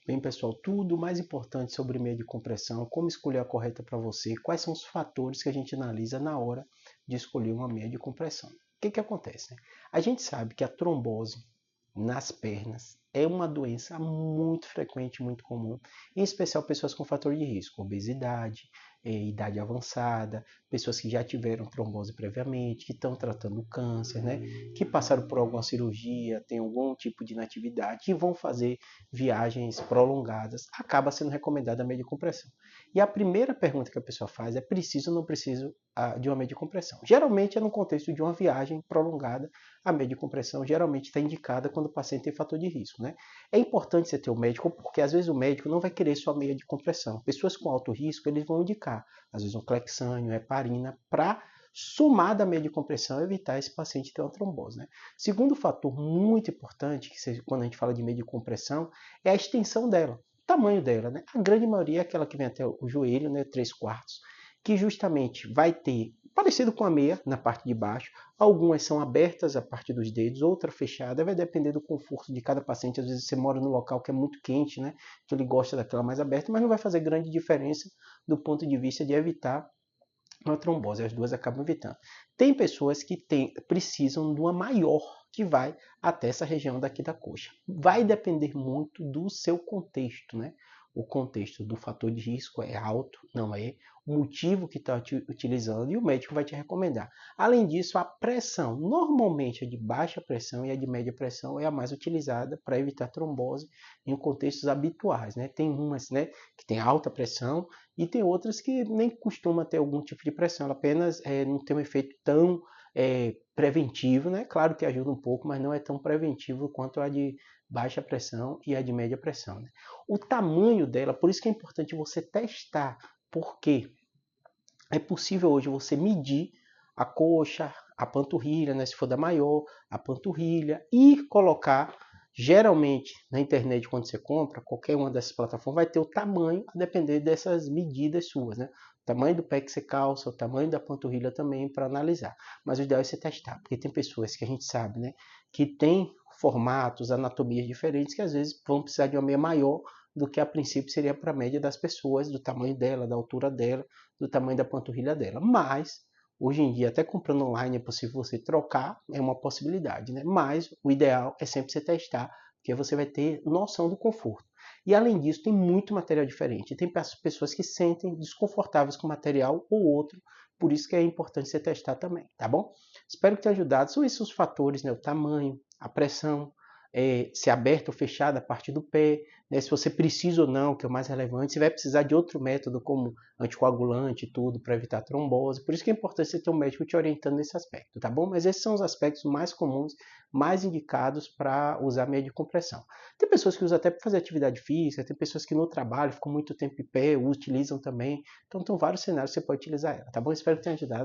Bem, pessoal, tudo mais importante sobre meio de compressão, como escolher a correta para você, quais são os fatores que a gente analisa na hora de escolher uma meia de compressão. O que acontece? A gente sabe que a trombose nas pernas é uma doença muito frequente, muito comum, em especial pessoas com fator de risco, obesidade, idade avançada, pessoas que já tiveram trombose previamente, que estão tratando câncer, né? Que passaram por alguma cirurgia, têm algum tipo de inatividade e vão fazer viagens prolongadas, acaba sendo recomendada a meia de compressão. E a primeira pergunta que a pessoa faz é: preciso ou não preciso de uma meia de compressão? Geralmente é no contexto de uma viagem prolongada. A meia de compressão geralmente está indicada quando o paciente tem fator de risco, né? É importante você ter um médico, porque às vezes o médico não vai querer sua meia de compressão. Pessoas com alto risco, eles vão indicar, às vezes um clexânio, heparina, para somar da meia de compressão e evitar esse paciente ter uma trombose, né? Segundo fator muito importante, quando a gente fala de meia de compressão, é a extensão dela, o tamanho dela, né? A grande maioria é aquela que vem até o joelho, né, 3/4, que justamente vai ter, parecido com a meia, na parte de baixo. Algumas são abertas a parte dos dedos, outra fechada, vai depender do conforto de cada paciente. Às vezes você mora num local que é muito quente, né? Que ele gosta daquela mais aberta, mas não vai fazer grande diferença do ponto de vista de evitar uma trombose, as duas acabam evitando. Tem pessoas que precisam de uma maior, que vai até essa região daqui da coxa. Vai depender muito do seu contexto, né? O contexto do fator de risco é alto, não é? O motivo que está utilizando e o médico vai te recomendar. Além disso, a pressão, normalmente a de baixa pressão e a de média pressão é a mais utilizada para evitar trombose em contextos habituais, né? Tem umas, né, que tem alta pressão e tem outras que nem costuma ter algum tipo de pressão, ela apenas não tem um efeito tão preventivo, né? Claro que ajuda um pouco, mas não é tão preventivo quanto a de baixa pressão e a de média pressão, né? O tamanho dela, por isso que é importante você testar, porque é possível hoje você medir a coxa, a panturrilha, né, se for da maior, a panturrilha, e colocar, geralmente na internet quando você compra, qualquer uma dessas plataformas vai ter o tamanho a depender dessas medidas suas, né? O tamanho do pé que você calça, o tamanho da panturrilha também para analisar. Mas o ideal é você testar, porque tem pessoas que a gente sabe, né, que tem formatos, anatomias diferentes, que às vezes vão precisar de uma meia maior do que a princípio seria para a média das pessoas, do tamanho dela, da altura dela, do tamanho da panturrilha dela. Mas, hoje em dia, até comprando online é possível você trocar, é uma possibilidade, né? Mas o ideal é sempre você testar, porque você vai ter noção do conforto. E além disso, tem muito material diferente. Tem pessoas que sentem desconfortáveis com material ou outro, por isso que é importante você testar também, tá bom? Espero que tenha ajudado. São esses os fatores, né? O tamanho, a pressão, se aberta ou fechada a parte do pé, né? Se você precisa ou não, que é o mais relevante, se vai precisar de outro método como anticoagulante e tudo para evitar trombose. Por isso que é importante você ter um médico te orientando nesse aspecto, tá bom? Mas esses são os aspectos mais comuns, mais indicados para usar meia de compressão. Tem pessoas que usam até para fazer atividade física, tem pessoas que no trabalho ficam muito tempo em pé, utilizam também. Então, tem vários cenários que você pode utilizar ela, tá bom? Espero que tenha ajudado.